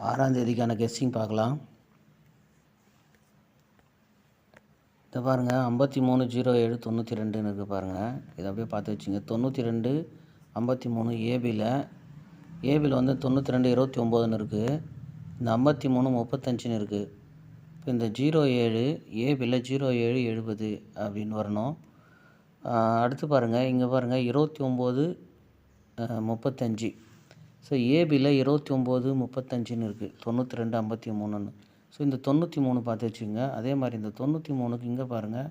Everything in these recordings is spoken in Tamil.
6ஆம் தேதிக்கான கெஸ்ஸிங் பார்க்கலாம். இதை பாருங்கள், 530792ன்னு இருக்குது பாருங்கள். இதை அப்படியே பார்த்து வச்சுங்க. 92 53 ஏபியில் வந்து 92 29ன்னு இருக்குது. இந்த 53 35ன்னு இருக்குது. இப்போ இந்த 07 ஏபியில் 07 70 அப்படின்னு வரணும். அடுத்து பாருங்கள், இங்கே பாருங்கள் 29 35. ஸோ ஏபியில் 29 35ன்னு இருக்குது. 92 53ன்னு. ஸோ இந்த 93 பார்த்து வச்சுக்கோங்க. அதே மாதிரி இந்த 93க்கு இங்கே பாருங்கள்,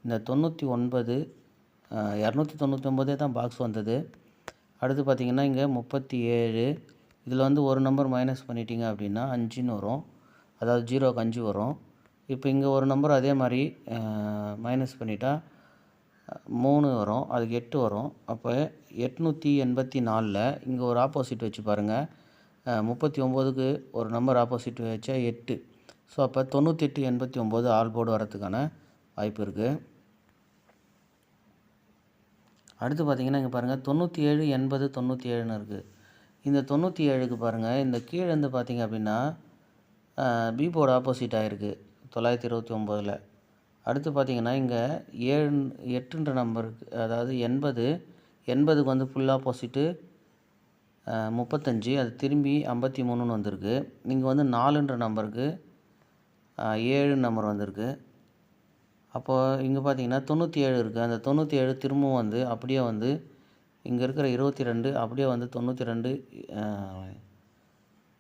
இந்த 99 299 தான் பாக்ஸ் வந்தது. அடுத்து பார்த்திங்கன்னா இங்கே 37. இதில் வந்து ஒரு நம்பர் மைனஸ் பண்ணிட்டீங்க அப்படின்னா 5ன்னு வரும். அதாவது 0க்கு 5 வரும். இப்போ இங்கே ஒரு நம்பர் அதே மாதிரி மைனஸ் பண்ணிட்டா 3 வரும். அதுக்கு 8 வரும். அப்போ 884ல் இங்கே ஒரு ஆப்போசிட் வச்சு பாருங்கள். 39க்கு ஒரு நம்பர் ஆப்போசிட் வச்சா 8. ஸோ அப்போ 98 89 ஆல் போர்டு வரதுக்கான வாய்ப்பு இருக்குது. அடுத்து பார்த்திங்கன்னா இங்கே பாருங்கள் 97 80 97ன்னு இருக்குது. இந்த 97க்கு பாருங்கள், இந்த கீழே இருந்து பார்த்திங்க அப்படின்னா பி போர்டு ஆப்போசிட் ஆகிருக்கு 929ல். அடுத்து பார்த்திங்கன்னா இங்கே 8ன்ற நம்பருக்கு, அதாவது 80க்கு வந்து ஃபுல் ஆப்போசிட்டு 35, அது திரும்பி 53ன்னு வந்திருக்கு. இங்கே வந்து 4ன்ற நம்பருக்கு 7 நம்பர் வந்திருக்கு. அப்போது இங்கே பார்த்தீங்கன்னா 97 இருக்குது. அந்த 97 திரும்பவும் வந்து அப்படியே வந்து இங்கே இருக்கிற 22 அப்படியே வந்து 92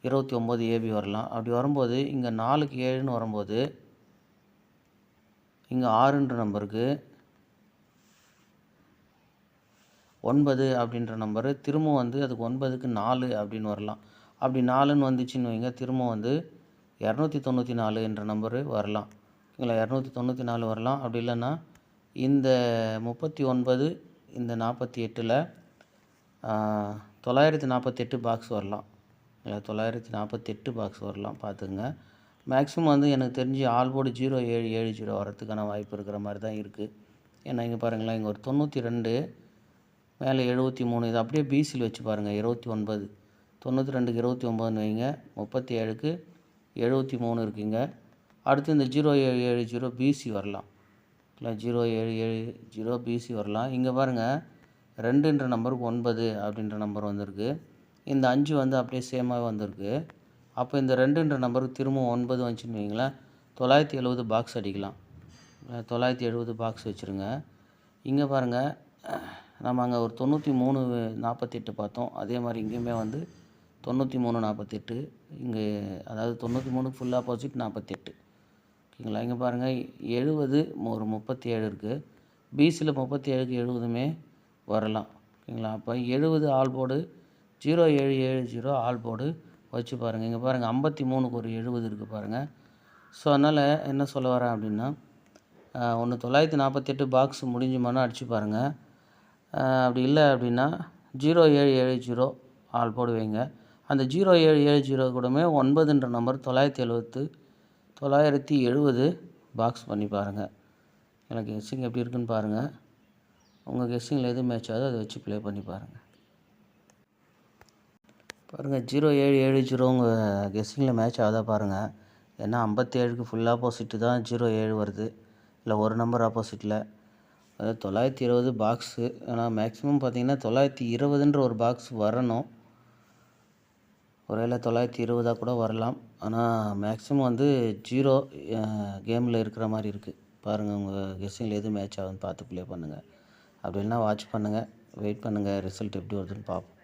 29 ஏபி வரலாம். அப்படி வரும்போது இங்கே 4க்கு 7ன்னு வரும்போது இங்கே 6ன்ற நம்பருக்கு 9 அப்படின்ற நம்பரு திரும்பவும் வந்து அதுக்கு 9க்கு 4 அப்படின்னு வரலாம். அப்படி 4ன்னு வந்துச்சுன்னு வைங்க, திரும்பவும் வந்து 294 என்ற நம்பரு வரலாம். ஓகேங்களா, 294 வரலாம். அப்படி இல்லைன்னா இந்த 39 இந்த 48ல் 948 பாக்ஸ் வரலாம். இல்லை 948 பாக்ஸ் வரலாம், பார்த்துங்க. மேக்ஸிமம் வந்து எனக்கு தெரிஞ்சு ஆல் போர்டு 0770 வரத்துக்கான வாய்ப்பு இருக்கிற மாதிரி தான் இருக்குது. ஏன்னா இங்கே பாருங்களேன், இங்கே ஒரு 92 மேலே 73, இது அப்படியே பிசியில் வச்சு பாருங்கள். 29 92க்கு 29ன்னு வைங்க, 37க்கு 73 இருக்குங்க. அடுத்து இந்த 0770 பிசி வரலாம். இல்லை 0770 பிசி வரலாம். இங்கே பாருங்கள், 2ன்ற நம்பருக்கு 9 அப்படின்ற நம்பர் வந்திருக்கு. இந்த 5 வந்து அப்படியே சேமாக வந்திருக்கு. அப்போ இந்த 2ன்ற நம்பருக்கு திரும்பவும் 9 வந்துச்சுன்னு வைங்களேன், 970 பாக்ஸ் அடிக்கலாம். 970 பாக்ஸ் வச்சுருங்க. இங்கே பாருங்கள், நம்ம அங்கே ஒரு 93 48 பார்த்தோம். அதே மாதிரி இங்கேயுமே வந்து 93 48 இங்கே, அதாவது 93க்கு ஃபுல் ஆப்போசிட் 48. ஓகேங்களா, இங்கே பாருங்கள் 70 ஒரு 37 இருக்குது. பிசியில் 37க்கு 70மே வரலாம். ஓகேங்களா, அப்போ 70 ஆல் போர்டு 0770 ஆல் போர்டு வச்சு பாருங்கள். இங்கே பாருங்கள் 53க்கு ஒரு 70 இருக்குது பாருங்கள். ஸோ அதனால் என்ன சொல்ல வரேன் அப்படின்னா, ஒன்று 948 பாக்ஸ் முடிஞ்சுமானா அடித்து பாருங்கள். அப்படி இல்லை அப்படின்னா 0770 ஆல் போர்டு வைங்க. அந்த 0770 கூடமே 9ன்ற நம்பர் 970 பாக்ஸ் பண்ணி பாருங்கள். எனக்கு கெஸ்ஸிங் எப்படி இருக்குன்னு பாருங்கள். உங்கள் கெஸ்ஸிங்கில் எது மேட்ச் ஆகுதோ அதை வச்சு ப்ளே பண்ணி பாருங்கள். பாருங்கள் 0770 உங்கள் கெஸ்ஸிங்கில் மேட்ச் ஆகுதா பாருங்கள். ஏன்னா 57க்கு ஃபுல் ஆப்போசிட்டு தான் 07 வருது. இல்லை ஒரு நம்பர் ஆப்போசிட்டில், அதாவது 920 பாக்ஸு. ஆனால் மேக்ஸிமம் பார்த்திங்கன்னா 920ன்ற ஒரு பாக்ஸ் வரணும். ஒருவேளை 920 கூட வரலாம். ஆனால் மேக்ஸிமம் வந்து 0 கேமில் இருக்கிற மாதிரி இருக்குது. பாருங்கள், உங்கள் கெஸ்ஸிங்கில் எது மேட்ச் ஆகுதுன்னு பார்த்து ப்ளே பண்ணுங்கள். அப்படி இல்லைனா வாட்ச் பண்ணுங்கள், வெயிட் பண்ணுங்கள், ரிசல்ட் எப்படி வருதுன்னு பார்ப்போம்.